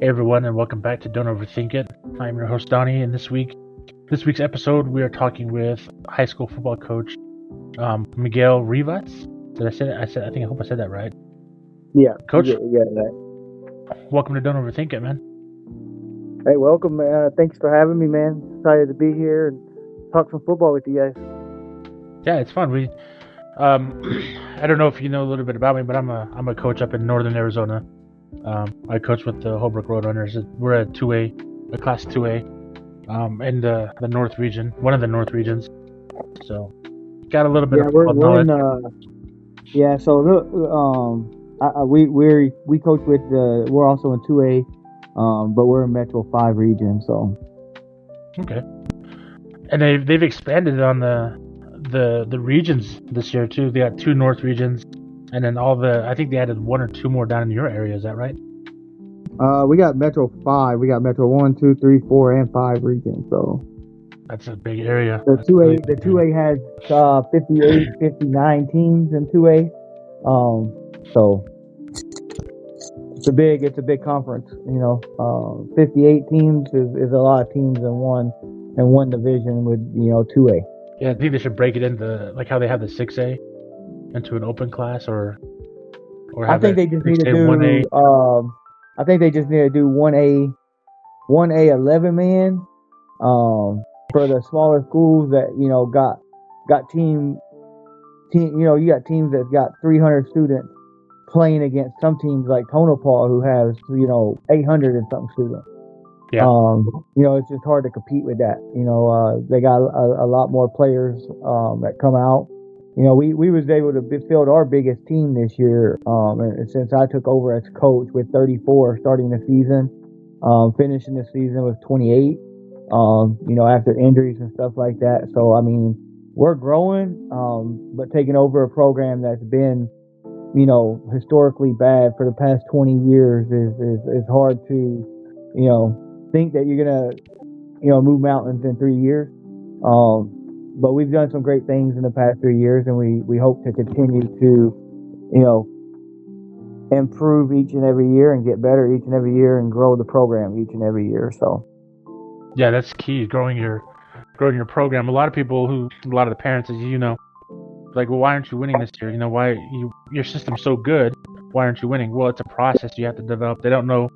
Hey everyone, and welcome back to Don't Overthink It. I'm your host Donny, and this week's episode, we are talking with high school football coach Miguel Rivas. Did I say that? I hope I said that right. Yeah, Coach, you got it right. welcome to Don't Overthink It, man. Hey, welcome. Thanks for having me, man. Excited to be here and talk some football with you guys. Yeah, it's fun. I don't know if you know a little bit about me, but I'm a coach up in northern Arizona. I coach with the Holbrook Roadrunners. We're a class 2A, in the North region, one of the North regions. So, got a little bit of football knowledge. So look, we coach with we're also in 2A, but we're in Metro 5 region. So okay, and they've expanded on the regions this year too. They got 2 North regions. And then I think they added 1 or 2 more down in your area. Is that right? We got Metro 5. We got Metro 1, 2, 3, 4, and 5 regions. So that's a big area. The 2A has 58, 59 teams in 2A. So it's a big conference. 58 teams is a lot of teams in one division with 2A. Yeah, I think they should break it into like how they have the 6A. Into an open class, or I think they just need to do 1A. I think they just need to do 1A 11-man for the smaller schools that got team. You got teams that got 300 students playing against some teams like Tonopah who has 800 and something students. Yeah. It's just hard to compete with that. They got a lot more players that come out. We was able to field our biggest team this year, and since I took over as coach with 34 starting the season, finishing the season with 28, after injuries and stuff like that. So, I mean, we're growing, but taking over a program that's been, historically bad for the past 20 years is hard to, think that you're going to, move mountains in 3 years. But we've done some great things in the past 3 years, and we hope to continue to, improve each and every year and get better each and every year and grow the program each and every year. So, yeah, that's key. Growing your program. A lot of the parents, as you know, like, well, why aren't you winning this year? Why your system's so good? Why aren't you winning? Well, it's a process you have to develop. They don't know.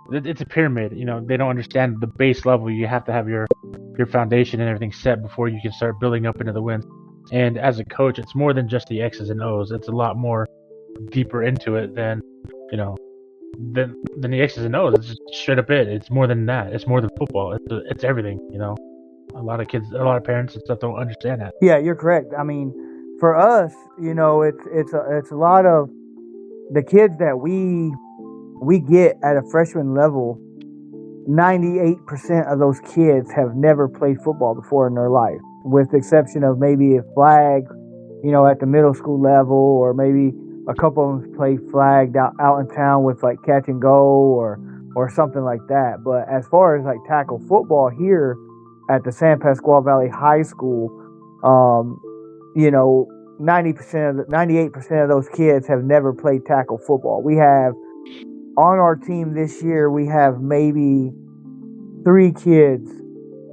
It's a pyramid. They don't understand the base level. You have to have your foundation and everything set before you can start building up into the wins. And as a coach, it's more than just the X's and O's. It's a lot more deeper into it than the X's and O's. It's just straight up it. It's more than that. It's more than football. It's everything. A lot of parents and stuff don't understand that. Yeah, you're correct. I mean, for us, it's a lot of the kids that we get at a freshman level. 98% of those kids have never played football before in their life, with the exception of maybe a flag, at the middle school level, or maybe a couple of them play flag out in town with like catch and go or something like that. But as far as like tackle football here at the San Pasqual Valley High School, 98% of those kids have never played tackle football. We have on our team this year, we have maybe 3 kids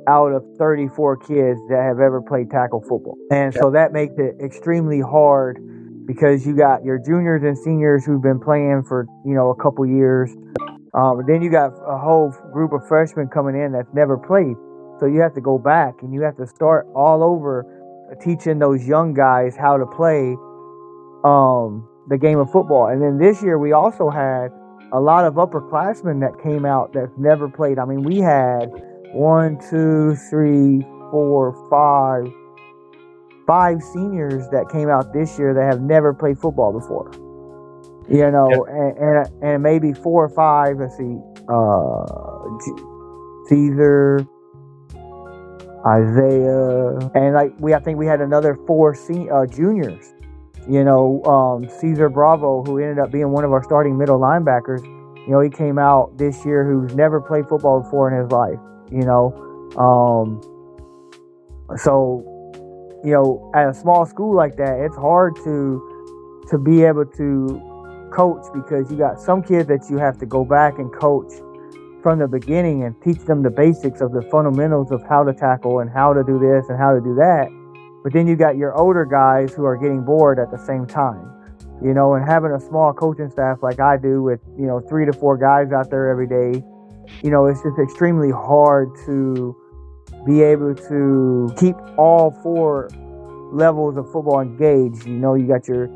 out of 34 kids that have ever played tackle football. And so that makes it extremely hard because you got your juniors and seniors who've been playing for, a couple years. Then you got a whole group of freshmen coming in that's never played. So you have to go back and you have to start all over teaching those young guys how to play the game of football. And then this year we also had a lot of upperclassmen that came out that's never played. I mean, we had 5 seniors that came out this year that have never played football before. And maybe 4 or 5. Let's see, Caesar, Isaiah, and I think we had another 4 juniors. Cesar Bravo, who ended up being one of our starting middle linebackers, he came out this year who's never played football before in his life, So, at a small school like that, it's hard to be able to coach because you got some kids that you have to go back and coach from the beginning and teach them the basics of the fundamentals of how to tackle and how to do this and how to do that. But then you got your older guys who are getting bored at the same time, and having a small coaching staff like I do with, 3 to 4 guys out there every day, it's just extremely hard to be able to keep all 4 levels of football engaged. You got your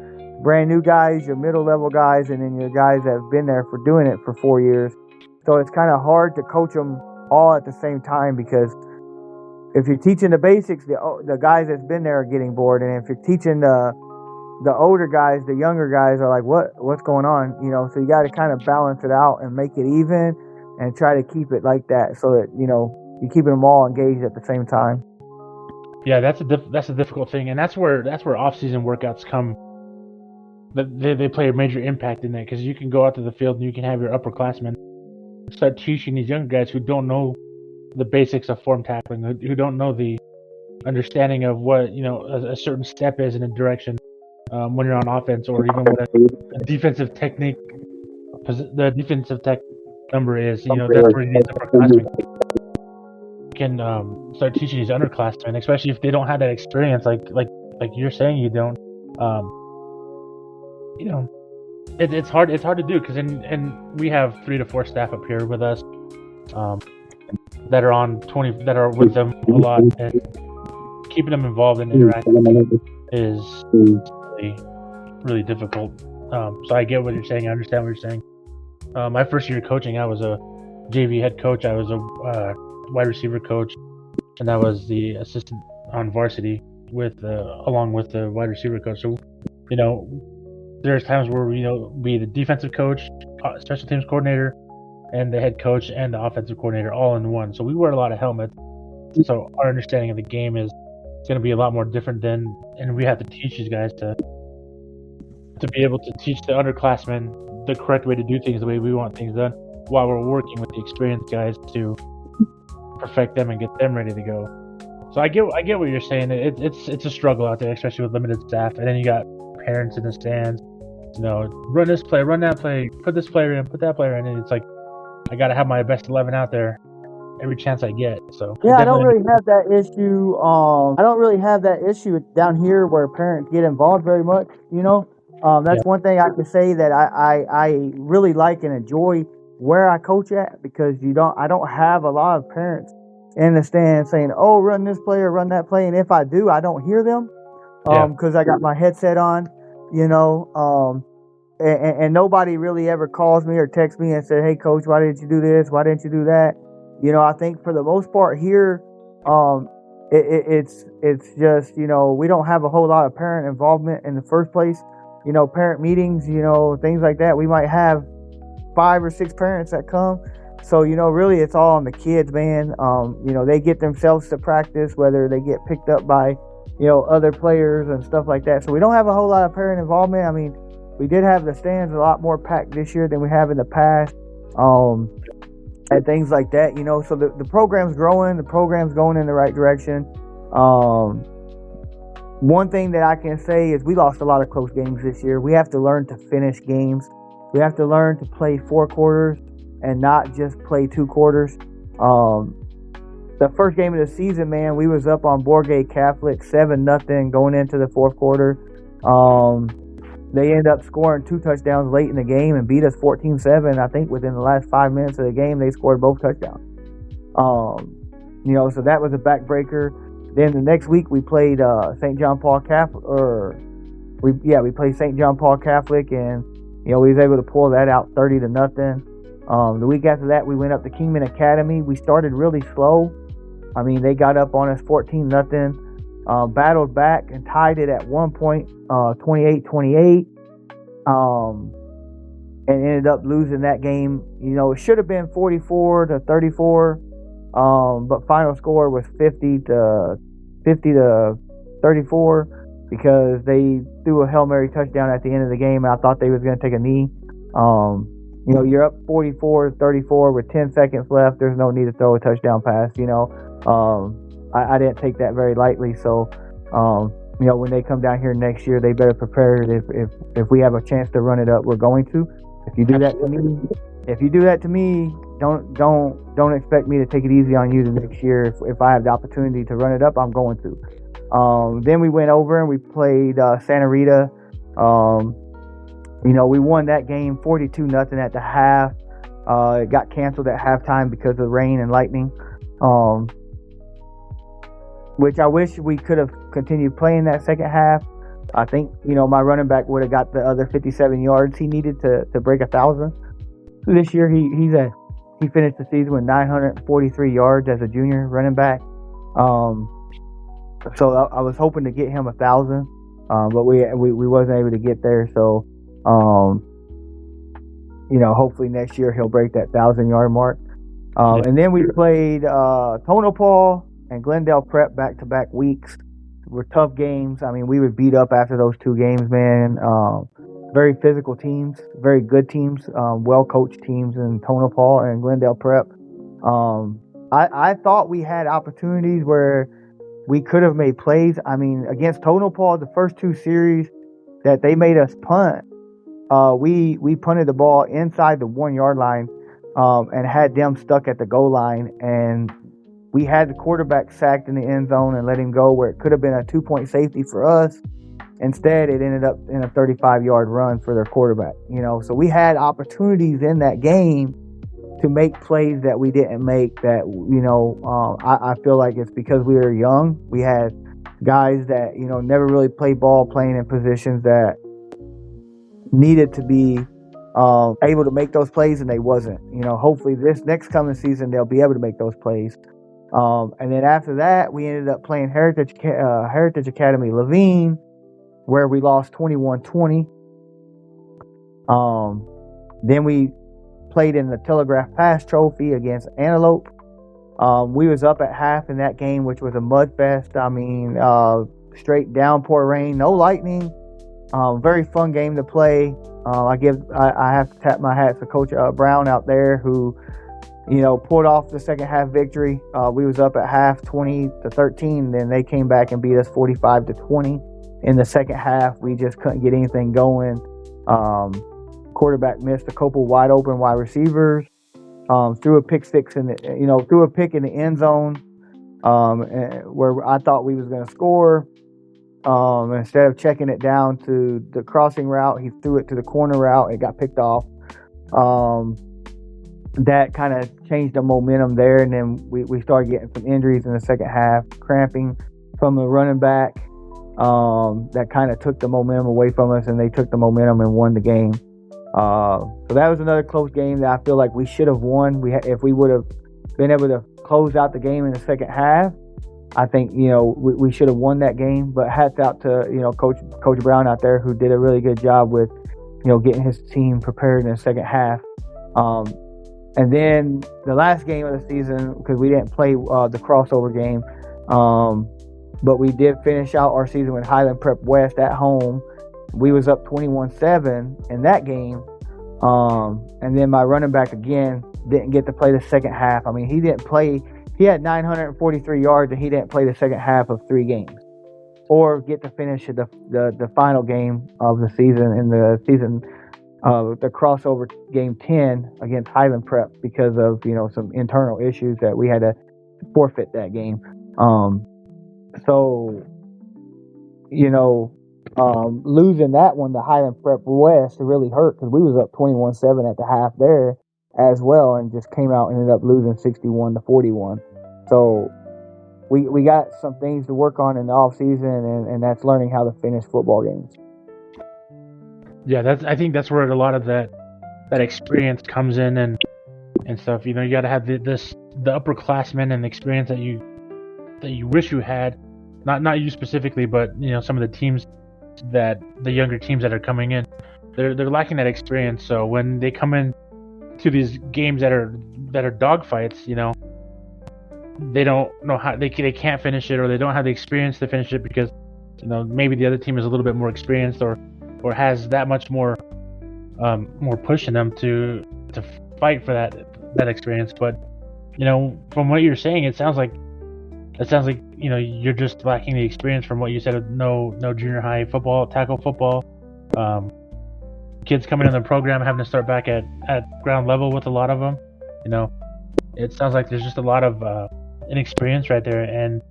brand new guys, your middle level guys, and then your guys that have been there for doing it for 4 years. So it's kind of hard to coach them all at the same time, because if you're teaching the basics, the guys that's been there are getting bored, and if you're teaching the older guys, the younger guys are like, what's going on? So you got to kind of balance it out and make it even, and try to keep it like that, so that you're keeping them all engaged at the same time. Yeah, that's a difficult thing, and that's where off-season workouts come. They play a major impact in that, because you can go out to the field and you can have your upperclassmen start teaching these younger guys who don't know the basics of form tackling, who don't know the understanding of what a certain step is in a direction when you're on offense, or even what a defensive technique, the defensive tech number is. That's where these upperclassmen can start teaching these underclassmen, especially if they don't have that experience, like you're saying you don't. It's hard to do, because and we have 3 to 4 staff up here with us that are on 20 that are with them a lot, and keeping them involved and interacting is really, really difficult. So I get what you're saying. I understand what you're saying. My first year coaching, I was a JV head coach. I was a wide receiver coach, and I was the assistant on varsity along with the wide receiver coach. So there's times where be the defensive coach, special teams coordinator, and the head coach and the offensive coordinator all in one. So we wear a lot of helmets. So our understanding of the game is going to be a lot more different and we have to teach these guys to be able to teach the underclassmen the correct way to do things, the way we want things done, while we're working with the experienced guys to perfect them and get them ready to go. So I get what you're saying. It's a struggle out there, especially with limited staff, and then you got parents in the stands, run this play, run that play, put this player in, put that player in, and it's like I gotta have my best 11 out there every chance I get. So yeah, I don't really have that issue. I don't really have that issue down here where parents get involved very much. That's one thing I can say that I really like and enjoy where I coach at, because I don't have a lot of parents in the stand saying, "Oh, run this play or run that play," and if I do, I don't hear them because I got my headset on. And nobody really ever calls me or texts me and said, "Hey, coach, why didn't you do this? Why didn't you do that?" I think for the most part here, it's just we don't have a whole lot of parent involvement in the first place. Parent meetings, things like that. We might have 5 or 6 parents that come. So really, it's all on the kids, man. They get themselves to practice, whether they get picked up by other players and stuff like that. So we don't have a whole lot of parent involvement. I mean, we did have the stands a lot more packed this year than we have in the past, and things like that. So the program's growing. The program's going in the right direction. One thing that I can say is we lost a lot of close games this year. We have to learn to finish games. We have to learn to play 4 quarters and not just play 2 quarters. The first game of the season, man, we was up on Bourget Catholic 7-0 going into the 4th quarter. They ended up scoring 2 touchdowns late in the game and beat us 14-7. I think within the last 5 minutes of the game, they scored both touchdowns. So that was a backbreaker. Then the next week we played St. John Paul Catholic, we played St. John Paul Catholic, and we was able to pull that out 30-0. The week after that, we went up to Kingman Academy. We started really slow. I mean, they got up on us 14-0, battled back and tied it at one point, 28-28, and ended up losing that game. It should have been 44-34, but final score was 50-34 because they threw a Hail Mary touchdown at the end of the game, and I thought they was going to take a knee. You're up 44-34 with 10 seconds left. There's no need to throw a touchdown pass. I didn't take that very lightly. So, when they come down here next year, they better prepare it. If we have a chance to run it up, we're going to. If you do that to me, if you do that to me, don't expect me to take it easy on you the next year. If I have the opportunity to run it up, I'm going to. Then we went over and we played Santa Rita. We won that game 42-0 at the half. It got canceled at halftime because of rain and lightning, which I wish we could have continued playing that second half. I think, my running back would have got the other 57 yards he needed to break 1,000. This year, he finished the season with 943 yards as a junior running back. So I was hoping to get him 1,000, but we wasn't able to get there. So, hopefully next year he'll break that 1,000-yard mark. And then we played Tonopah and Glendale Prep back-to-back weeks. Were tough games. I mean, we were beat up after those two games, man. Very physical teams, very good teams, well-coached teams in Tonopah and Glendale Prep. I thought we had opportunities where we could have made plays. I mean, against Tonopah, the first two series that they made us punt, we punted the ball inside the 1-yard line and had them stuck at the goal line, and we had the quarterback sacked in the end zone and let him go where it could have been a 2-point safety for us. Instead, it ended up in a 35-yard run for their quarterback. So we had opportunities in that game to make plays that we didn't make. That I feel like it's because we were young. We had guys that never really played ball, playing in positions that needed to be able to make those plays, and they wasn't. Hopefully this next coming season they'll be able to make those plays. And then after that, we ended up playing Heritage Academy Levine, where we lost 21-20. Then we played in the Telegraph Pass Trophy against Antelope. We was up at half in that game, which was a mud fest. I mean, straight downpour rain, no lightning. Very fun game to play. I have to tap my hat to Coach Brown out there, who pulled off the second half victory. We was up at half 20-13. Then they came back and beat us 45-20. In the second half, we just couldn't get anything going. Quarterback missed a couple wide open wide receivers. Threw a pick six threw a pick in the end zone where I thought we was going to score. Instead of checking it down to the crossing route, he threw it to the corner route. It got picked off. That kind of changed the momentum there, and then we started getting some injuries in the second half, cramping from the running back. That kind of took the momentum away from us, and they took the momentum and won the game. So that was another close game that I feel like we should have won. If we would have been able to close out the game in the second half, I think we should have won that game. But hats out to Coach Brown out there, who did a really good job with getting his team prepared in the second half. And then the last game of the season, because we didn't play the crossover game, but we did finish out our season with Highland Prep West at home. We was up 21-7 in that game. And then my running back again didn't get to play the second half. I mean, he didn't play. He had 943 yards, and he didn't play the second half of 3 games, or get to finish the final game of the season in the season. The crossover game 10 against Highland Prep because of some internal issues that we had to forfeit that game. So losing that one to Highland Prep West really hurt, because we was up 21-7 at the half there as well, and just came out and ended up losing 61-41. So we got some things to work on in the off season, and that's learning how to finish football games. Yeah, I think that's where a lot of that experience comes in and stuff. You got to have the upperclassmen and the experience that you wish you had. Not you specifically, but some of the teams, that the younger teams that are coming in, they're lacking that experience. So when they come in to these games that are dogfights, they don't know how they can't finish it, or they don't have the experience to finish it because maybe the other team is a little bit more experienced or has that much more push in them to fight for that experience. But from what you're saying, it sounds like you're just lacking the experience from what you said of no junior high football, tackle football, kids coming in the program having to start back at ground level with a lot of them. You know, it sounds like there's just a lot of inexperience right there, and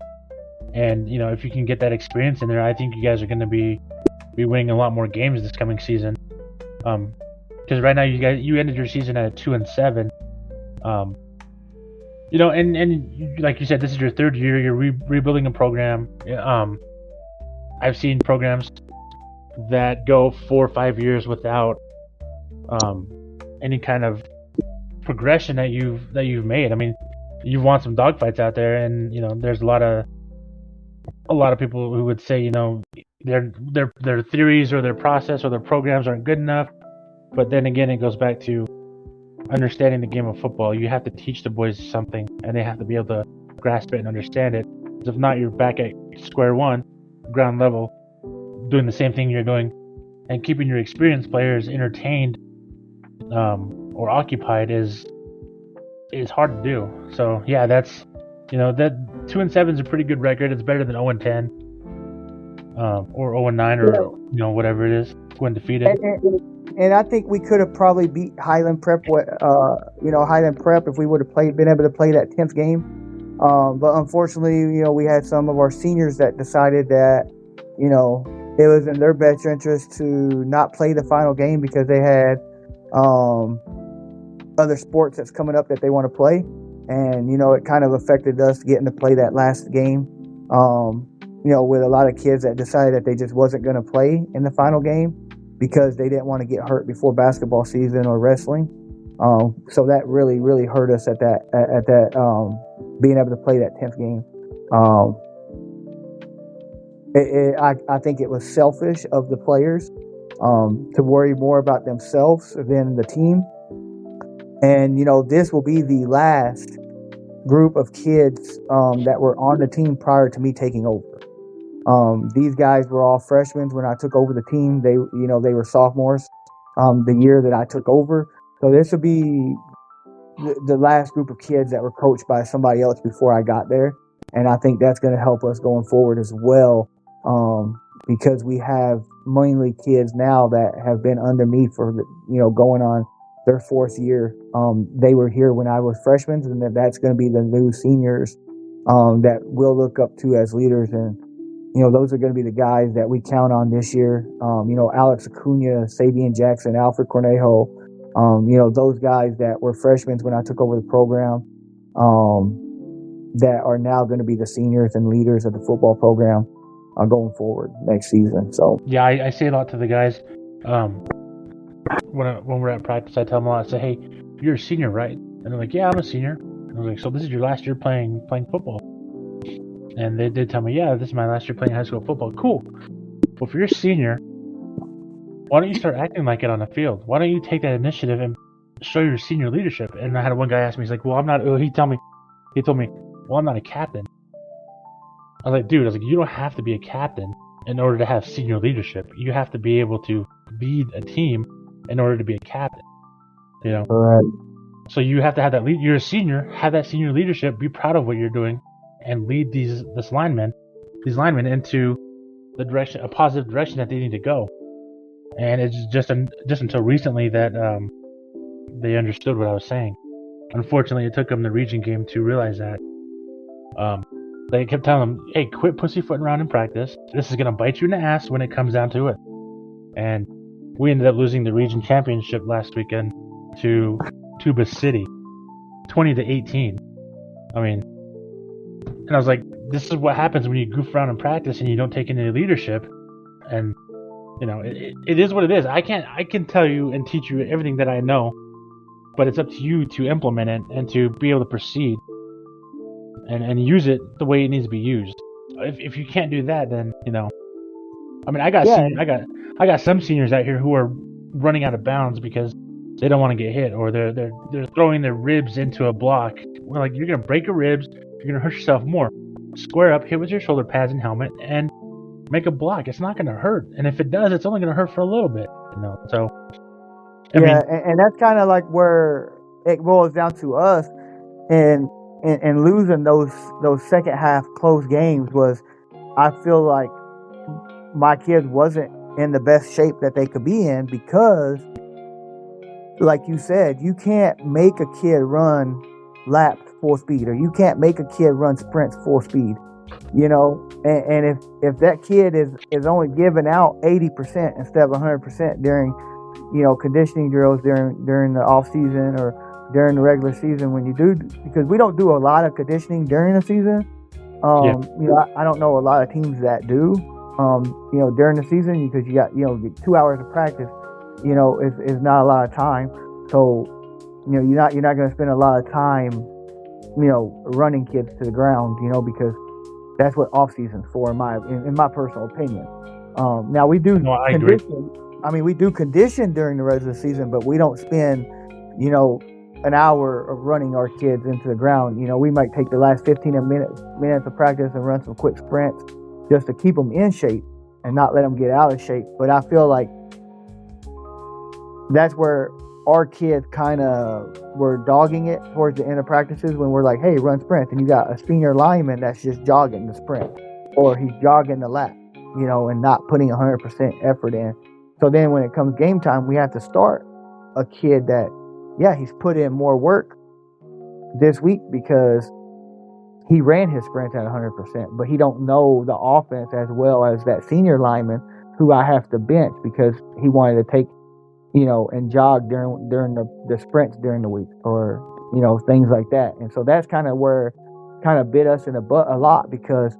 you know, if you can get that experience in there, I think you guys are going to be winning a lot more games this coming season. Because right now you ended your season at 2-7. You know, and like you said, this is your third year. You're rebuilding a program. I've seen programs that go 4 or 5 years without any kind of progression that you've made. I mean, you've won some dogfights out there, and you know, there's a lot of people who would say, you know, their theories or their process or their programs aren't good enough. But then again, it goes back to understanding the game of football. You have to teach the boys something, and they have to be able to grasp it and understand it. Because if not, you're back at square one, ground level, doing the same thing you're doing, and keeping your experienced players entertained or occupied is hard to do. So yeah, that's, you know, that 2-7 is a pretty good record. It's better than 0-10 or 0-9 or you know, whatever it is, going undefeated. And I think we could have probably beat Highland Prep, Highland Prep, if we would have been able to play that 10th game. But unfortunately, you know, we had some of our seniors that decided that, you know, it was in their best interest to not play the final game because they had other sports that's coming up that they want to play. And, you know, it kind of affected us getting to play that last game, you know, with a lot of kids that decided that they just wasn't going to play in the final game because they didn't want to get hurt before basketball season or wrestling. So that really, really hurt us at that being able to play that 10th game. I think it was selfish of the players to worry more about themselves than the team. And, you know, this will be the last group of kids that were on the team prior to me taking over. These guys were all freshmen when I took over the team. They were sophomores the year that I took over. So this will be the last group of kids that were coached by somebody else before I got there. And I think that's going to help us going forward as well, because we have mainly kids now that have been under me for, you know, going on their 4th year. They were here when I was freshmen, and that's going to be the new seniors that we'll look up to as leaders. And, you know, those are going to be the guys that we count on this year. You know, Alex Acuna, Sabian Jackson, Alfred Cornejo, you know, those guys that were freshmen when I took over the program, that are now going to be the seniors and leaders of the football program going forward next season. So yeah, I say a lot to the guys. When we're at practice, I tell them a lot. I say, hey, you're a senior, right? And they're like, yeah, I'm a senior. And I was like, so this is your last year playing football? And they did tell me, yeah, this is my last year playing high school football. Cool. Well, if you're a senior, why don't you start acting like it on the field? Why don't you take that initiative and show your senior leadership? And I had one guy ask me, he's like, well, I'm not. He told me, well, I'm not a captain. I was like, dude, you don't have to be a captain in order to have senior leadership. You have to be able to lead a team in order to be a captain. You know. Right. So you have to have that lead. You're a senior, have that senior leadership, be proud of what you're doing, and lead these linemen into a positive direction that they need to go. And it's just until recently that they understood what I was saying. Unfortunately, it took them the region game to realize that. They kept telling them, hey, quit pussyfooting around in practice. This is going to bite you in the ass when it comes down to it. And we ended up losing the region championship last weekend to Tuba City, 20-18. I mean, and I was like, this is what happens when you goof around in practice and you don't take any leadership. And, you know, it is what it is. I can tell you and teach you everything that I know, but it's up to you to implement it and to be able to proceed and use it the way it needs to be used. If you can't do that, then, you know, I mean, I got some seniors out here who are running out of bounds because they don't want to get hit, or they're throwing their ribs into a block. We're like, you're gonna break your ribs, you're gonna hurt yourself more. Square up, hit with your shoulder pads and helmet, and make a block. It's not gonna hurt, and if it does, it's only gonna hurt for a little bit, you know. So, I mean, and that's kind of like where it boils down to us, and losing those second half close games was, I feel like my kids wasn't in the best shape that they could be in, because like you said, you can't make a kid run laps full speed, or you can't make a kid run sprints full speed, and if that kid is only giving out 80% instead of 100% during conditioning drills during the off season or during the regular season, when you do, because we don't do a lot of conditioning during the season. I don't know a lot of teams that do during the season, because you got 2 hours of practice is not a lot of time. So you're not going to spend a lot of time running kids to the ground, because that's what off season's for, in my personal opinion. Now we do condition. I mean, we do condition during the regular season, but we don't spend an hour of running our kids into the ground. We might take the last 15 minutes of practice and run some quick sprints just to keep them in shape and not let them get out of shape. But I feel like that's where our kids kind of were dogging it towards the end of practices, when we're like, hey, run sprints, and you got a senior lineman that's just jogging the sprint, or he's jogging the lap, and not putting 100% effort in. So then when it comes game time, we have to start a kid that, he's put in more work this week because he ran his sprints at 100%, but he don't know the offense as well as that senior lineman who I have to bench because he wanted to take, and jog during the sprints during the week, or, things like that. And so that's kind of bit us in the butt a lot, because,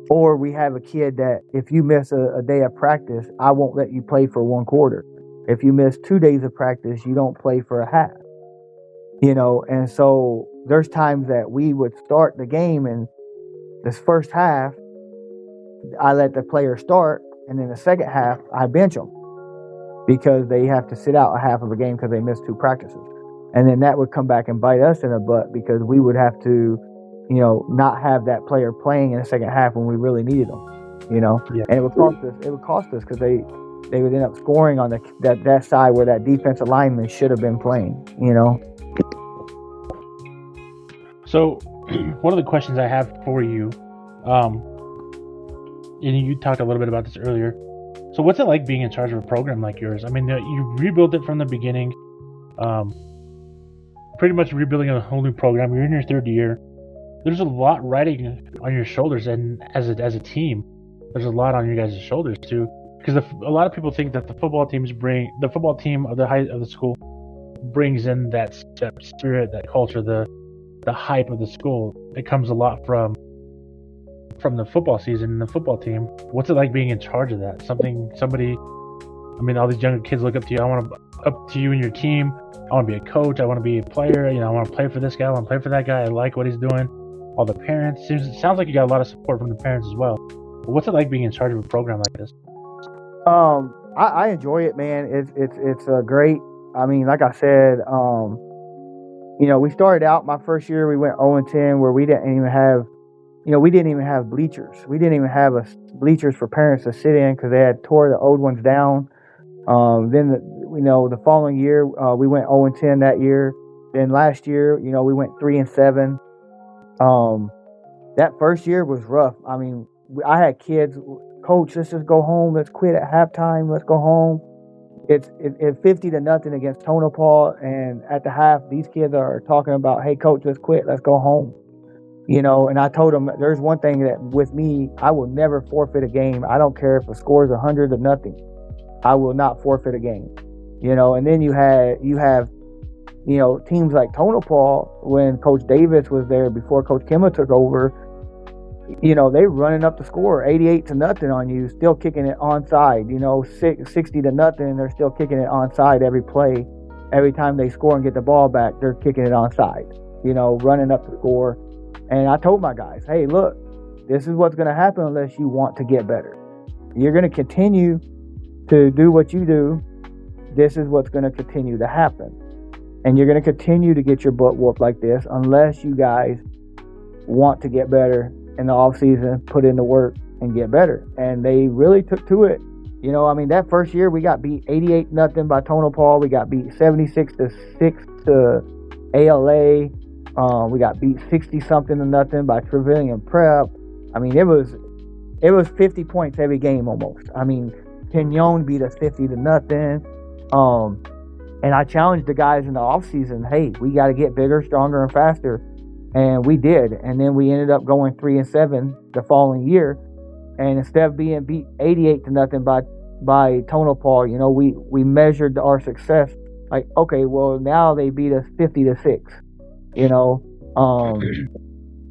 or we have a kid that if you miss a day of practice, I won't let you play for one quarter. If you miss 2 days of practice, you don't play for a half. And so there's times that we would start the game, and this first half, I let the player start, and then the second half, I bench them because they have to sit out a half of a game because they missed 2 practices. And then that would come back and bite us in the butt, because we would have to, not have that player playing in the second half when we really needed them, And it would cost us because they would end up scoring on that side where that defensive lineman should have been playing, So, one of the questions I have for you, and you talked a little bit about this earlier. So, what's it like being in charge of a program like yours? I mean, you rebuilt it from the beginning, pretty much rebuilding a whole new program. You're in your 3rd year. There's a lot riding on your shoulders, and as a team, there's a lot on you guys' shoulders too. Because a lot of people think that the football team of the school brings in that spirit, that culture, the hype of the school. It comes a lot from the football season and the football team. What's it like being in charge of that? All these younger kids look up to you. Up to you and your team. I want to be a coach. I want to be a player. I want to play for this guy. I want to play for that guy. I like what he's doing. All the parents. It sounds like you got a lot of support from the parents as well. But what's it like being in charge of a program like this? I enjoy it, man. It's great. I mean, like I said, we started out my first year, we went 0-10, where we didn't even have bleachers. We didn't even have bleachers for parents to sit in because they had tore the old ones down. Then the following year, we went 0-10 that year. Then last year, we went 3-7. That first year was rough. I mean, I had kids, coach, let's just go home. Let's quit at halftime. Let's go home. It's 50-0 against Tonopah, and at the half, these kids are talking about, hey, coach, let's quit. Let's go home. And I told them, there's one thing that with me, I will never forfeit a game. I don't care if the score is 100-0. I will not forfeit a game. And then you have teams like Tonopah, when Coach Davis was there before Coach Kimma took over, they running up the score 88-0 on you, still kicking it onside, 60-0, they're still kicking it onside every play. Every time they score and get the ball back, they're kicking it onside, running up the score. And I told my guys, hey, look, this is what's going to happen unless you want to get better. You're going to continue to do what you do. This is what's going to continue to happen. And you're going to continue to get your butt whooped like this unless you guys want to get better in the off season, put in the work and get better. And they really took to it. That first year we got beat 88-0 by Tonopah. We got beat 76-6 to ALA. We got beat 60-something-0 by Trevilian Prep. It was 50 points every game almost. Kenyon beat us 50-0. And I challenged the guys in the offseason, hey, we got to get bigger, stronger, and faster. And we did. And then we ended up going 3-7 the following year. And instead of being beat 88-0 by Tonopah, you know, we measured our success like, okay, well, now they beat us 50-6, you know.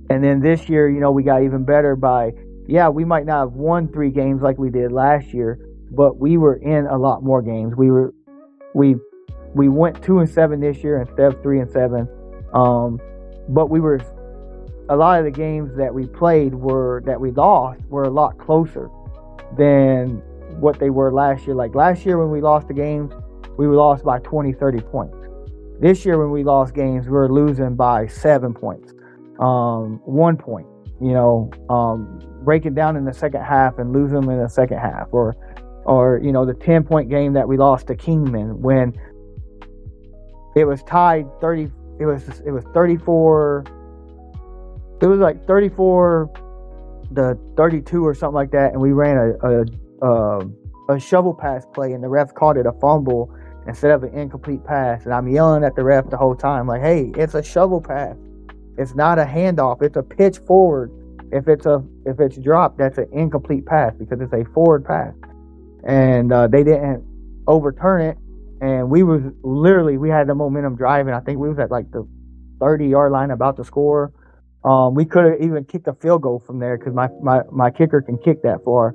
And then this year, you know, we got even better by, yeah, we might not have won 3 games like we did last year, but we were in a lot more games. We went 2-7 this year instead of 3-7. But we were, a lot of the games that we played that we lost were a lot closer than what they were last year. Like last year when we lost the games, we were lost by 20, 30 points. This year when we lost games, we were losing by 7 points, 1 point, you know, breaking down in the second half and losing them in the second half, or you know, the 10-point game that we lost to Kingman when it was tied 30. It was 34. It was like 34 to 32 or something like that, and we ran a shovel pass play, and the ref called it a fumble instead of an incomplete pass. And I'm yelling at the ref the whole time, like, "Hey, it's a shovel pass. It's not a handoff. It's a pitch forward. If it's dropped, that's an incomplete pass because it's a forward pass." And they didn't overturn it. And we had the momentum driving. I think we was at like the 30-yard line about to score. We could have even kicked a field goal from there because my kicker can kick that far.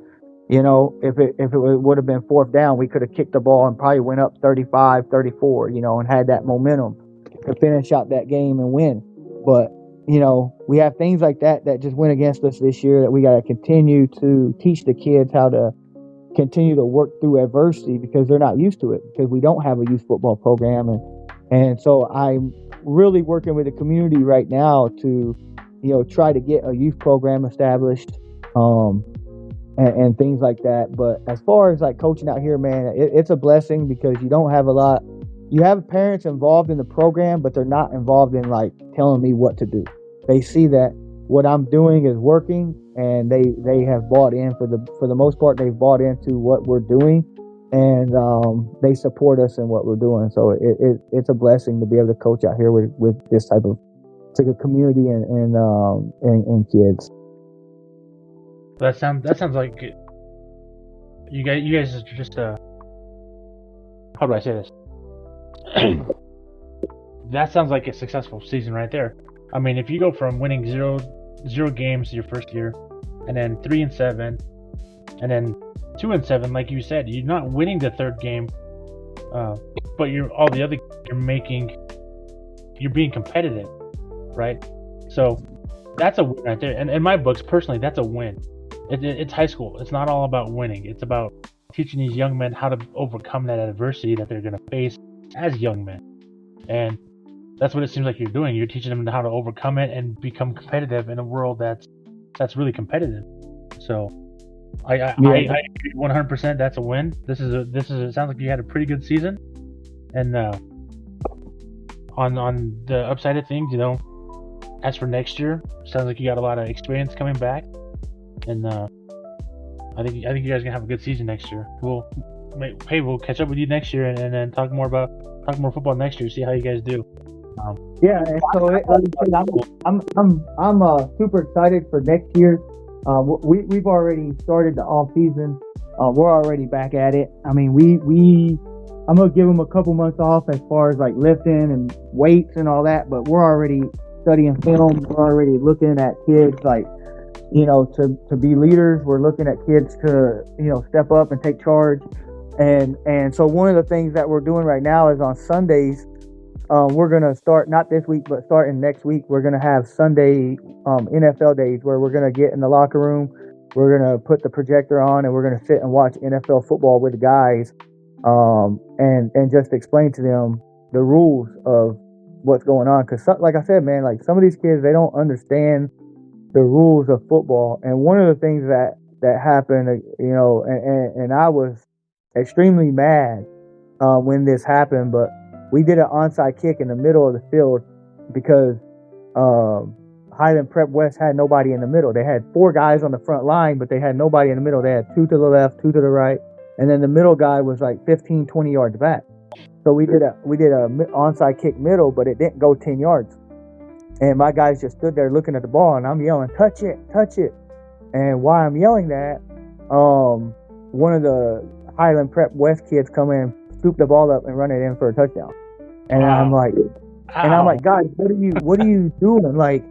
You know, if it would have been 4th down, we could have kicked the ball and probably went up 35, 34, you know, and had that momentum to finish out that game and win. But, you know, we have things like that just went against us this year that we got to continue to teach the kids how to continue to work through adversity because they're not used to it because we don't have a youth football program. And so I'm really working with the community right now to, you know, try to get a youth program established, and things like that. But as far as like coaching out here, man, it's a blessing because you don't have a lot. You have parents involved in the program, but they're not involved in like telling me what to do. They see that what I'm doing is working, and they have bought in for the most part. They've bought into what we're doing, and they support us in what we're doing. So it's a blessing to be able to coach out here with this type of community and kids. That sounds like you guys are just how do I say this? That sounds like a successful season right there. I mean, if you go from winning zero games your first year, and then 3-7, and then 2-7, like you said, you're not winning the 3rd game, but you're being competitive, right? So that's a win right there. And in my books, personally, that's a win. It's high school. It's not all about winning. It's about teaching these young men how to overcome that adversity that they're going to face as young men. And that's what it seems like you're doing. You're teaching them how to overcome it and become competitive in a world that's really competitive. So I agree 100%. That's a win. This is it sounds like you had a pretty good season. And on the upside of things, you know, as for next year, sounds like you got a lot of experience coming back, and I think you guys are gonna have a good season next year. We'll catch up with you next year and then talk more football next year. See how you guys do. Yeah, and so I'm super excited for next year. We've already started the off season. We're already back at it. I mean, I'm gonna give them a couple months off as far as like lifting and weights and all that, but we're already studying film. We're already looking at kids like, you know, to be leaders. We're looking at kids to, you know, step up and take charge. And so one of the things that we're doing right now is on Sundays, we're going to start, not this week, but starting next week, we're going to have Sunday NFL days where we're going to get in the locker room. We're going to put the projector on and we're going to sit and watch NFL football with the guys, and just explain to them the rules of what's going on. Because like I said, man, like some of these kids, they don't understand the rules of football. And one of the things that happened, you know, and I was extremely mad when this happened, but we did an onside kick in the middle of the field because Highland Prep West had nobody in the middle. They had 4 guys on the front line, but they had nobody in the middle. They had 2 to the left, 2 to the right, and then the middle guy was like 15, 20 yards back. So we did a onside kick middle, but it didn't go 10 yards. And my guys just stood there looking at the ball, and I'm yelling, touch it, touch it. And while I'm yelling that, one of the Highland Prep West kids come in, scoop the ball up, and run it in for a touchdown. And I'm like, guys, what are you doing? Like,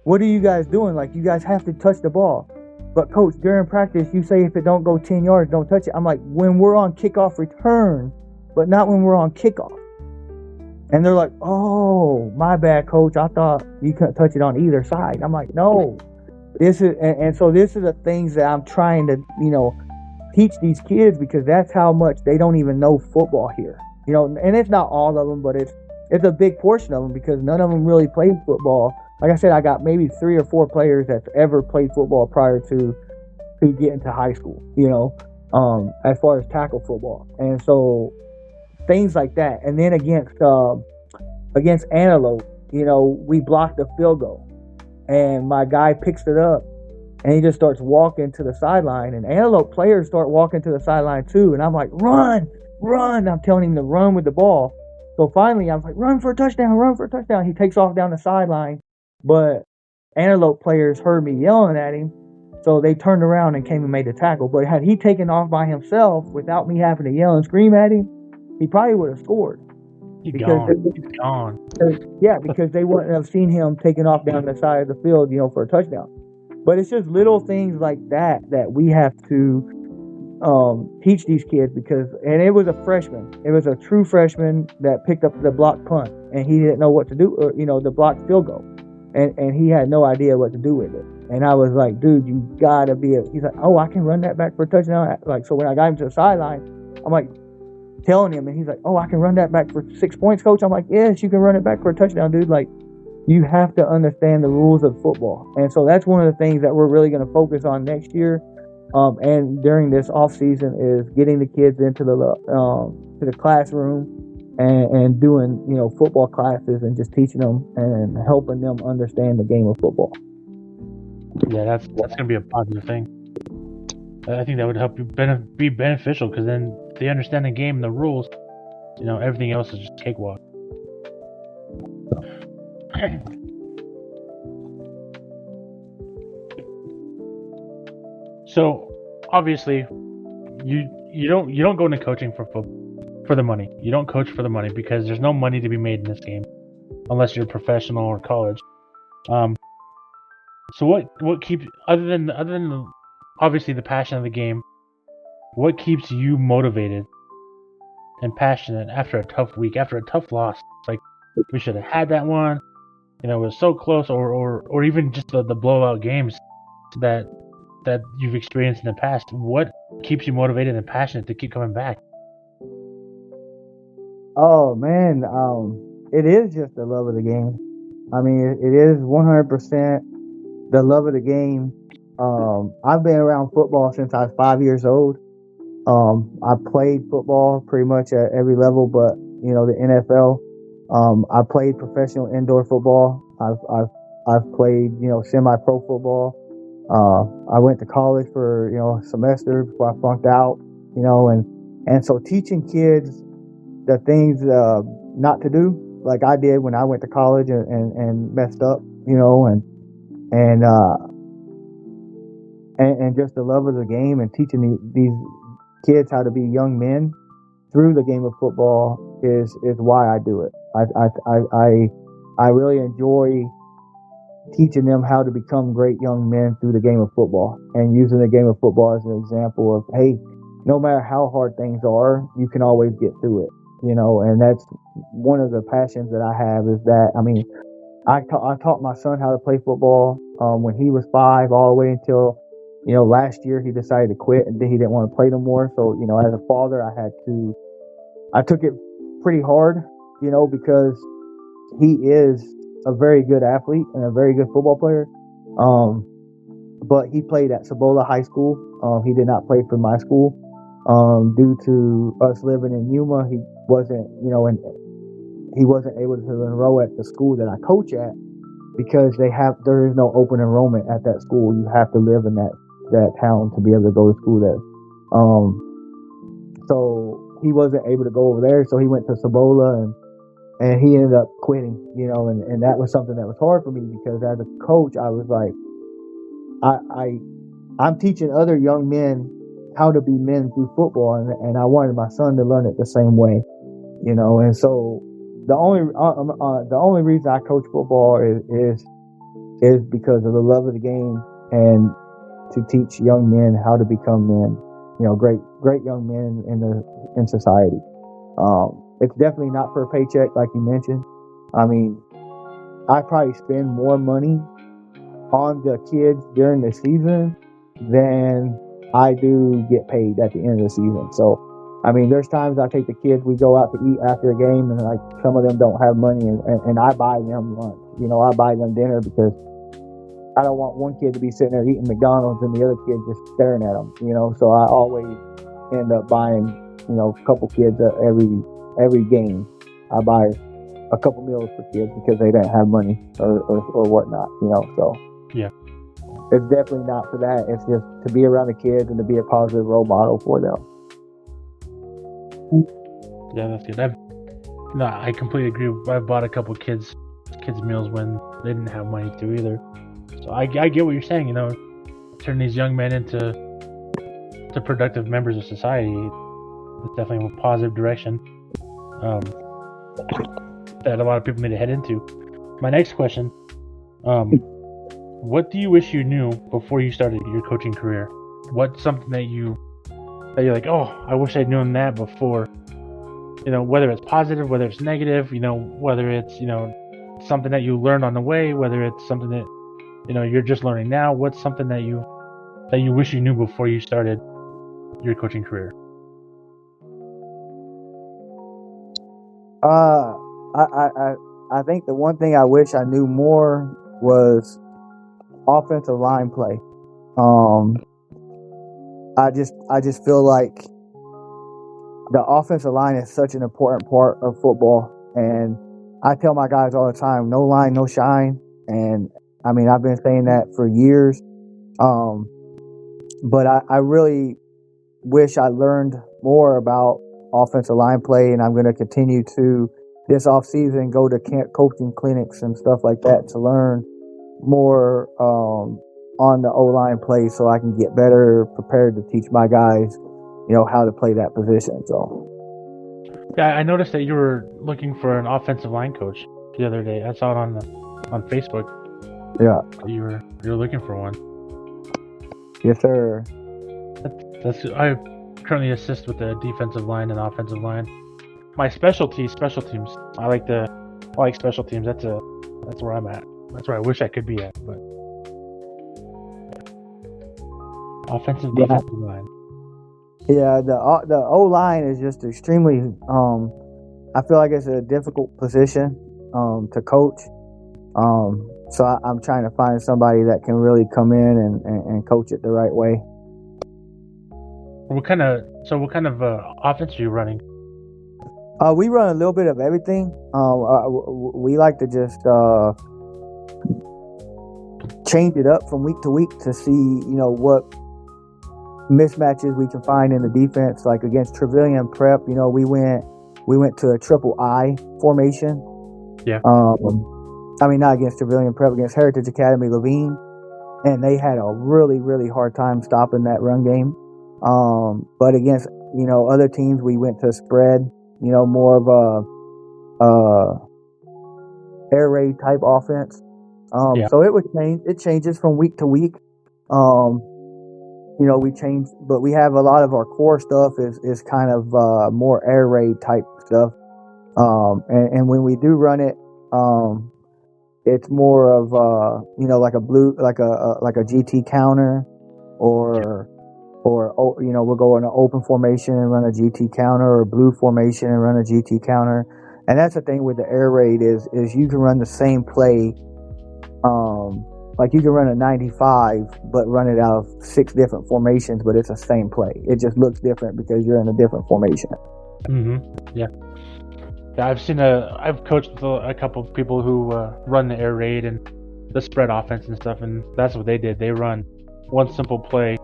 what are you guys doing? Like, you guys have to touch the ball. But coach, during practice, you say if it don't go 10 yards, don't touch it. I'm like, when we're on kickoff return, but not when we're on kickoff. And they're like, oh, my bad, coach. I thought you couldn't touch it on either side. I'm like, no. This is, and so this is the things that I'm trying to, teach these kids, because that's how much they don't even know football here. And it's not all of them, but it's a big portion of them, because none of them really played football. Like I said, I got maybe 3 or 4 players that's ever played football prior to getting to high school, as far as tackle football. And so things like that. And then against Antelope, we blocked a field goal, and my guy picks it up, and he just starts walking to the sideline, and Antelope players start walking to the sideline too. And I'm like, run. I'm telling him to run with the ball. So finally, I was like, run for a touchdown. He takes off down the sideline, but Antelope players heard me yelling at him, so they turned around and came and made the tackle. But had he taken off by himself without me having to yell and scream at him, he probably would have scored. He's gone. Yeah, because they wouldn't have seen him taking off down the side of the field, for a touchdown. But it's just little things like that we have to teach these kids, and it was a freshman. It was a true freshman that picked up the block punt, and he didn't know what to do, or, the block field goal. And he had no idea what to do with it. And I was like, dude, you gotta he's like, oh, I can run that back for a touchdown. Like, so when I got him to the sideline, I'm like, telling him, and he's like, oh, I can run that back for 6 points, coach. I'm like, yes, you can run it back for a touchdown, dude. Like, you have to understand the rules of football. And so that's one of the things that we're really going to focus on next year, and during this off season, is getting the kids into the classroom and doing football classes, and just teaching them and helping them understand the game of football. Yeah, that's going to be a positive thing. I think that would help you be beneficial, because then they understand the game and the rules. Everything else is just cakewalk. So obviously, you don't go into coaching for the money. You don't coach for the money, because there's no money to be made in this game unless you're professional or college. So what keeps, other than obviously the passion of the game, what keeps you motivated and passionate after a tough week, after a tough loss? Like, we should have had that one. It was so close, or even just the blowout games that you've experienced in the past. What keeps you motivated and passionate to keep coming back? Oh man, it is just the love of the game. I mean, it is 100% the love of the game. I've been around football since I was 5 years old. I played football pretty much at every level, but the NFL. I played professional indoor football. I've played semi-pro football. I went to college for a semester before I flunked out. And so teaching kids the things not to do, like I did when I went to college and messed up, and just the love of the game, and teaching these kids how to be young men through the game of football is why I do it. I really enjoy teaching them how to become great young men through the game of football, and using the game of football as an example of, hey, no matter how hard things are, you can always get through it. And that's one of the passions that I have, is that, I mean, I taught my son how to play football when he was 5, all the way until last year he decided to quit, and he didn't want to play no more. So as a father, I took it pretty hard, because he is a very good athlete and a very good football player. But he played at Cibola High School. He did not play for my school. Due to us living in Yuma, he wasn't able to enroll at the school that I coach at, because there is no open enrollment at that school. You have to live in that town to be able to go to school there. So he wasn't able to go over there. So he went to Cibola, and he ended up quitting, and that was something that was hard for me because as a coach, I was like, I'm teaching other young men how to be men through football, and I wanted my son to learn it the same way, and so the only reason I coach football is because of the love of the game and to teach young men how to become men, great young men in society. It's definitely not for a paycheck, like you mentioned. I mean, I probably spend more money on the kids during the season than I do get paid at the end of the season. So, I mean, there's times I take the kids, we go out to eat after a game, and like some of them don't have money, and I buy them lunch. I buy them dinner because I don't want one kid to be sitting there eating McDonald's and the other kid just staring at them. So I always end up buying, a couple kids every game. I buy a couple meals for kids because they didn't have money or whatnot. So. Yeah. It's definitely not for that. It's just to be around the kids and to be a positive role model for them. Yeah, that's good. I completely agree. I've bought a couple kids meals when they didn't have money to either. So I get what you're saying. Turn these young men into productive members of society. It's definitely a positive direction that a lot of people need to head into. My next question. What do you wish you knew before you started your coaching career? What's something that you're like, oh, I wish I'd known that before? Whether it's positive, whether it's negative, whether it's, something that you learned on the way, whether it's something that, you're just learning now. What's something that you wish you knew before you started your coaching career? I think the one thing I wish I knew more was offensive line play. I just feel like the offensive line is such an important part of football, and I tell my guys all the time, no line, no shine. And I mean, I've been saying that for years. But I really wish I learned more about offensive line play, and I'm going to continue to this off season go to coaching clinics and stuff like that to learn more on the O-line play so I can get better prepared to teach my guys, how to play that position. So yeah, I noticed that you were looking for an offensive line coach the other day. I saw it on Facebook. Yeah, you're looking for one. Yes, sir. I currently assist with the defensive line and offensive line. My special teams. I like special teams. That's where I'm at. That's where I wish I could be at. But offensive defensive line. Yeah, the O-line is just extremely. I feel like it's a difficult position to coach. So I'm trying to find somebody that can really come in and coach it the right way. What kind of offense are you running? We run a little bit of everything. We like to just change it up from week to week to see, what mismatches we can find in the defense. Like against Trevilian Prep, we went to a triple I formation. Yeah. I mean, not against Trevilian Prep, against Heritage Academy Levine, and they had a really, really hard time stopping that run game. But against, other teams, we went to spread, more of a air raid type offense. So it changes from week to week. We change, but we have a lot of our core stuff is kind of more air raid type stuff. And when we do run it, it's more of like a GT counter, or we'll go in an open formation and run a GT counter, or blue formation and run a GT counter. And that's the thing with the air raid is you can run the same play, like you can run a 95 but run it out of 6 different formations, but it's the same play. It just looks different because you're in a different formation. Yeah. I've coached with a couple of people who run the air raid and the spread offense and stuff, and that's what they did. They run one simple play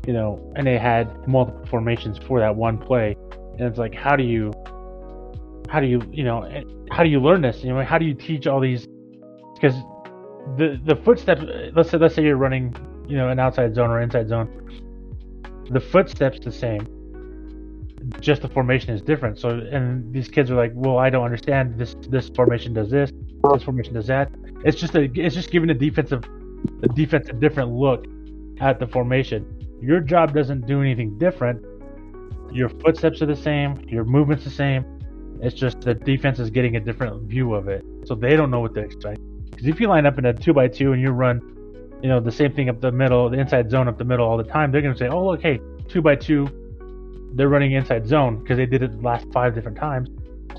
and they had multiple formations for that one play, and it's like, how do you learn this? How do you teach all these? Because the footsteps. Let's say you're running, an outside zone or inside zone. The footsteps the same, just the formation is different. So, and these kids are like, well, I don't understand this formation does this formation does that. It's just giving the defense a different look at the formation. Your job doesn't do anything different. Your footsteps are the same, your movement's the same. It's just the defense is getting a different view of it, so they don't know what to expect. Because if you line up in a 2x2 and you run, the same thing up the middle, the inside zone up the middle all the time, they're going to say, oh, look, hey, 2x2, they're running inside zone because they did it the last 5 different times.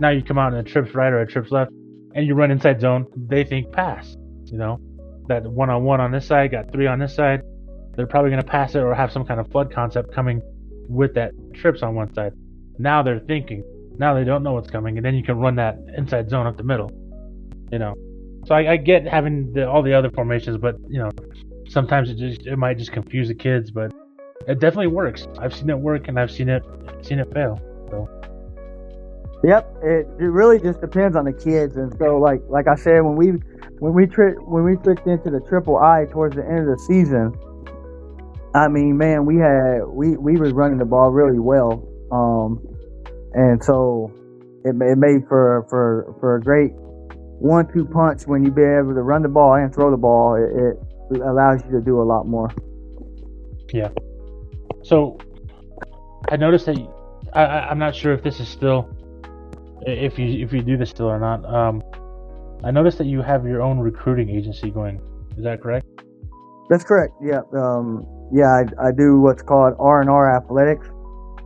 Now you come out in a trips right or a trips left, and you run inside zone, they think pass. That one-on-one on this side, got 3 on this side, they're probably going to pass it or have some kind of flood concept coming with that trips on one side. Now they're thinking. Now they don't know what's coming, and then you can run that inside zone up the middle. So I get having all the other formations, but sometimes it might just confuse the kids. But it definitely works. I've seen it work, and I've seen it fail. So. Yep, it really just depends on the kids, and so like I said, when we tricked into the triple I towards the end of the season, I mean, man, we was running the ball really well, and so it made for a great 1-2 punch when you be able to run the ball and throw the ball. It allows you to do a lot more. Yeah. So I noticed that I'm not sure if this is still. If you do this still or not, I noticed that you have your own recruiting agency going. Is that correct? That's correct. Yeah. I do what's called R&R athletics,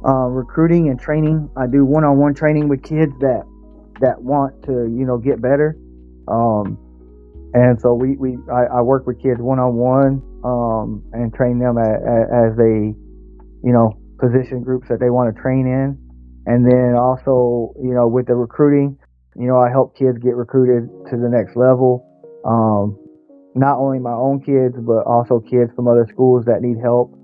recruiting and training. I do one-on-one training with kids that want to get better, and so I work with kids one-on-one, and train them as they position groups that they want to train in. And then also, with the recruiting, I help kids get recruited to the next level. Not only my own kids, but also kids from other schools that need help.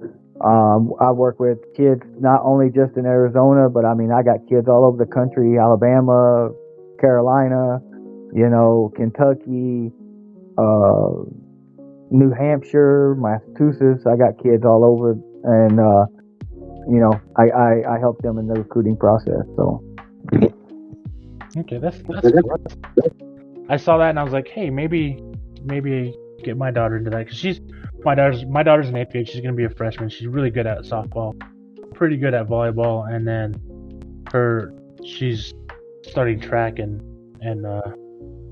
I work with kids not only just in Arizona, but I got kids all over the country: Alabama, Carolina, Kentucky, New Hampshire, Massachusetts. I got kids all over, and I help them in the recruiting process. So. Okay, that's cool. I saw that and I was like, hey, maybe get my daughter into that, because my daughter's in 8th grade. She's gonna be a freshman. She's really good at softball, pretty good at volleyball, and then she's starting track and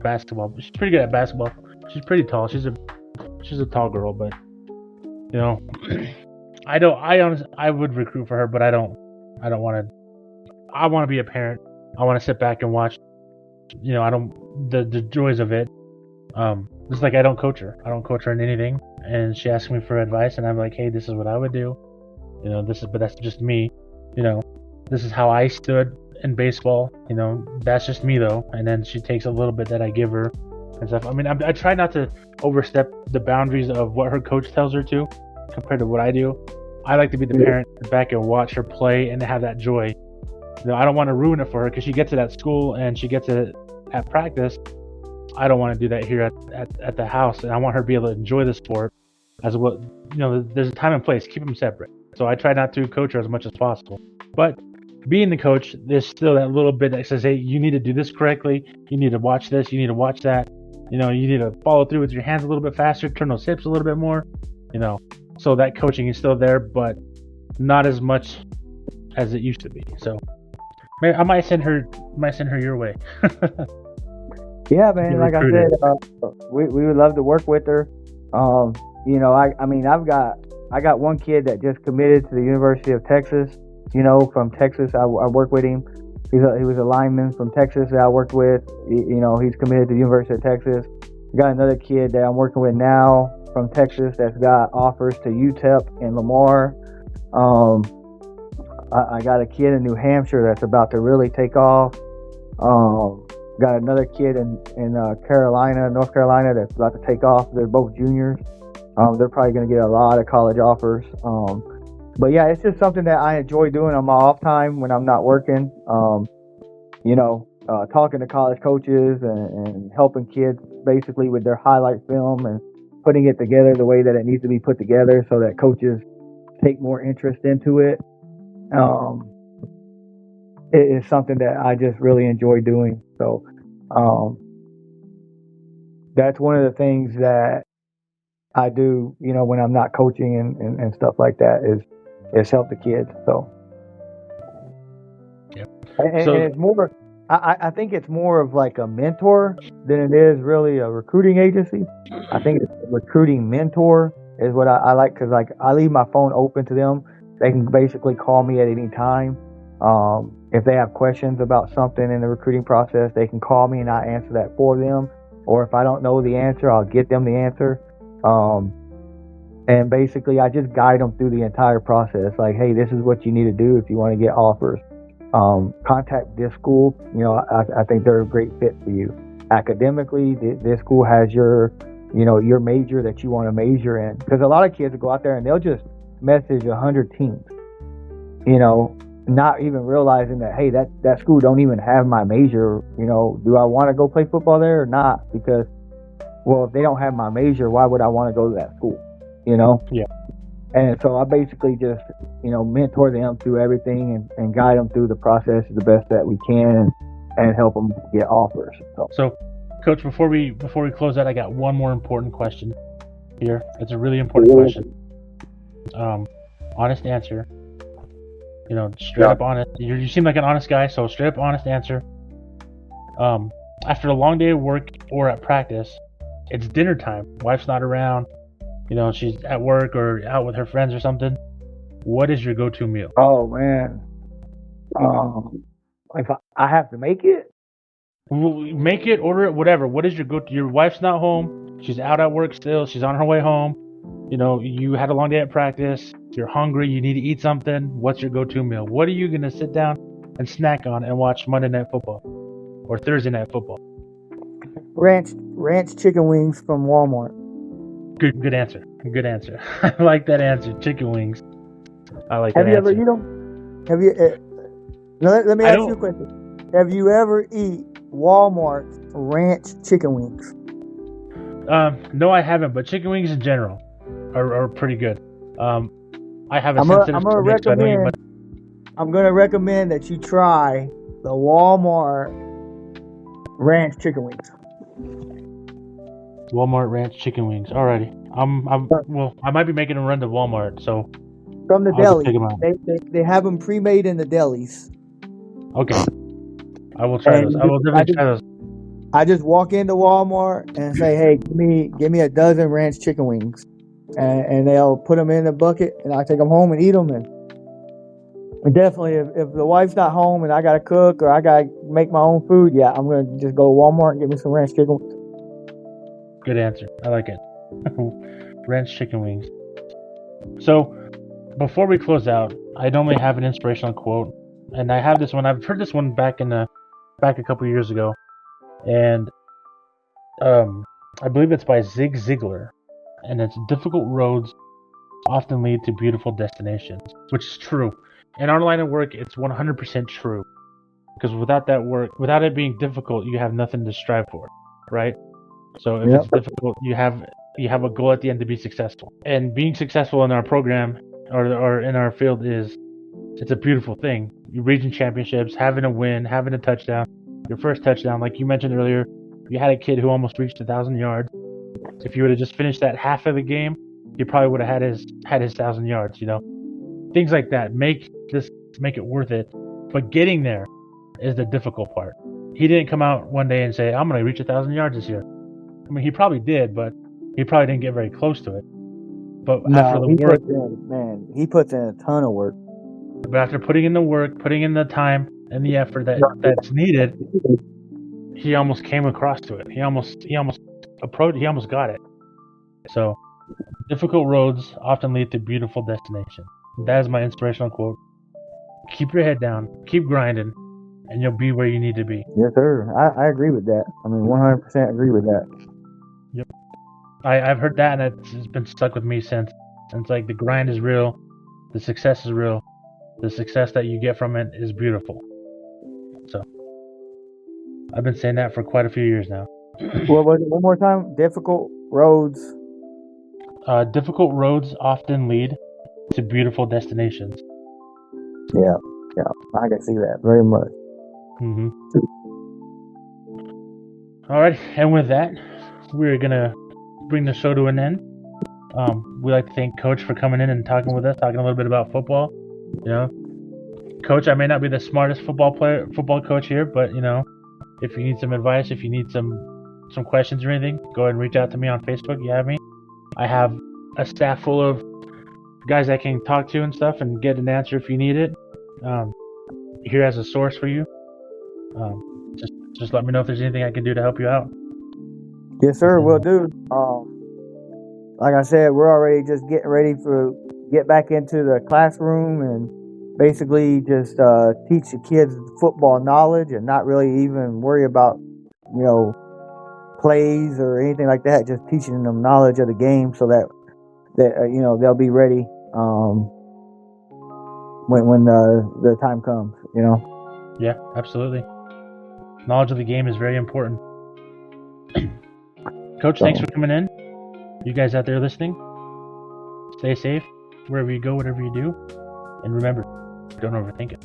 basketball. She's pretty good at basketball. She's pretty tall. She's a tall girl, but I would recruit for her, but I don't want to. I want to be a parent. I want to sit back and watch. The joys of it. It's like I don't coach her. I don't coach her in anything, and she asks me for advice, and I'm like, hey, this is what I would do. But that's just me. This is how I stood in baseball. That's just me though. And then she takes a little bit that I give her and stuff. I try not to overstep the boundaries of what her coach tells her to, compared to what I do. I like to be the parent, sit back and watch her play and have that joy. I don't want to ruin it for her, because she gets it at school and she gets it at practice. I don't want to do that here at the house, and I want her to be able to enjoy the sport as well. There's a time and place. Keep them separate. So I try not to coach her as much as possible. But being the coach, there's still that little bit that says, hey, you need to do this correctly. You need to watch this. You need to watch that. You need to follow through with your hands a little bit faster, turn those hips a little bit more. So that coaching is still there, but not as much as it used to be. So I might send her your way. Yeah, man. Like I said, we would love to work with her. I got one kid that just committed to the University of Texas. From Texas, I work with him. He was a lineman from Texas that I worked with. He's committed to the University of Texas. Got another kid that I'm working with now from Texas that's got offers to UTEP and Lamar. I got a kid in New Hampshire that's about to really take off. Got another kid in North Carolina that's about to take off. They're both juniors. They're probably going to get a lot of college offers. But yeah, it's just something that I enjoy doing on my off time when I'm not working. Talking to college coaches and helping kids basically with their highlight film and putting it together the way that it needs to be put together so that coaches take more interest into it. It is something that I just really enjoy doing. So that's one of the things that I do, when I'm not coaching and stuff like that is help the kids. So, Yep. and it's more, I think it's more of like a mentor than it is really a recruiting agency. I think it's a recruiting mentor is what I like, because like I leave my phone open to them. They can basically call me at any time. If they have questions about something in the recruiting process, they can call me and I answer that for them. Or if I don't know the answer, I'll get them the answer. And basically, I just guide them through the entire process. Like, hey, this is what you need to do if you want to get offers. Contact this school. I think they're a great fit for you. Academically, this school has your major that you want to major in. Because a lot of kids will go out there and they'll just message 100 teams. Not even realizing that, hey, that school don't even have my major. Do I want to go play football there or not? Because, well, if they don't have my major, why would I want to go to that school? Yeah. And so I basically just, mentor them through everything and guide them through the process the best that we can and help them get offers. So, Coach, before we close out, I got one more important question here. It's a really important question. Honest answer. Straight up honest. You seem like an honest guy, so straight up honest answer. After a long day of work or at practice, it's dinner time. Wife's not around. She's at work or out with her friends or something. What is your go-to meal? Oh man, if I have to make it, make it, order it, whatever. What is your go-to? Your wife's not home. She's out at work still. She's on her way home. You had a long day at practice. You're hungry. You need to eat something. What's your go-to meal? What are you gonna sit down and snack on and watch Monday Night Football or Thursday Night Football? Ranch chicken wings from Walmart. Good answer. Good answer. I like that answer. Chicken wings. I like that answer. Have you ever, let me ask you a question. Have you ever eat Walmart's ranch chicken wings? No, I haven't, but chicken wings in general are pretty good. I have a sensitive stomach, so I know you must. I'm going to recommend that you try the Walmart ranch chicken wings. Walmart ranch chicken wings. Alrighty. I might be making a run to Walmart, so from the deli. They have them pre-made in the delis. Okay. I will try those. I will definitely try those. I just walk into Walmart and say, "Hey, give me a dozen ranch chicken wings," and they'll put them in a bucket, and I take them home and eat them. And definitely, if the wife's not home and I gotta cook or I gotta make my own food, yeah, I'm gonna just go to Walmart and get me some ranch chicken wings. Good answer. I like it. Ranch chicken wings. So, before we close out, I normally have an inspirational quote, and I have this one. I've heard this one back a couple years ago, and I believe it's by Zig Ziglar, and it's difficult roads often lead to beautiful destinations, which is true. In our line of work, it's 100% true, because without it being difficult, you have nothing to strive for, right? So if it's difficult, you have a goal at the end to be successful. And being successful in our program or in our field it's a beautiful thing. You reaching championships, having a win, having a touchdown, your first touchdown, like you mentioned earlier. You had a kid who almost reached 1,000 yards. If you would have just finished that half of the game, he probably would have had his 1,000 yards. Things like that make it worth it. But getting there is the difficult part. He didn't come out one day and say, "I'm going to reach 1,000 yards this year." I mean, he probably did, but he probably didn't get very close to it. But after the work, he puts in a ton of work. But after putting in the work, putting in the time and the effort that's needed, he almost came across to it. He almost got it. So, difficult roads often lead to beautiful destinations. That is my inspirational quote. Keep your head down, keep grinding, and you'll be where you need to be. Yes, sir. I agree with that. I mean, 100% agree with that. Yep. I've heard that, and it's been stuck with me since. Like, the grind is real. The success is real. The success that you get from it is beautiful. So, I've been saying that for quite a few years now. What was it? One more time. Difficult roads. Difficult roads often lead to beautiful destinations. Yeah, I can see that very much. Mm-hmm. All right, and with that, we're gonna bring the show to an end. We'd like to thank Coach for coming in and talking with us, talking a little bit about football. You know, Coach, I may not be the smartest football coach here, but you know, if you need some advice, if you need some questions or anything, go ahead and reach out to me on Facebook. You have me. I have a staff full of guys I can talk to and stuff, and get an answer if you need it. Here as a source for you. Just let me know if there's anything I can do to help you out. Yes, sir. Will do. Like I said, we're already just getting ready get back into the classroom and basically just teach the kids football knowledge and not really even worry about, you know, plays or anything like that. Just teaching them knowledge of the game so that you know, they'll be ready when the time comes. You know. Yeah, absolutely. Knowledge of the game is very important. Coach, thanks for coming in. You guys out there listening, stay safe wherever you go, whatever you do, and remember, don't overthink it.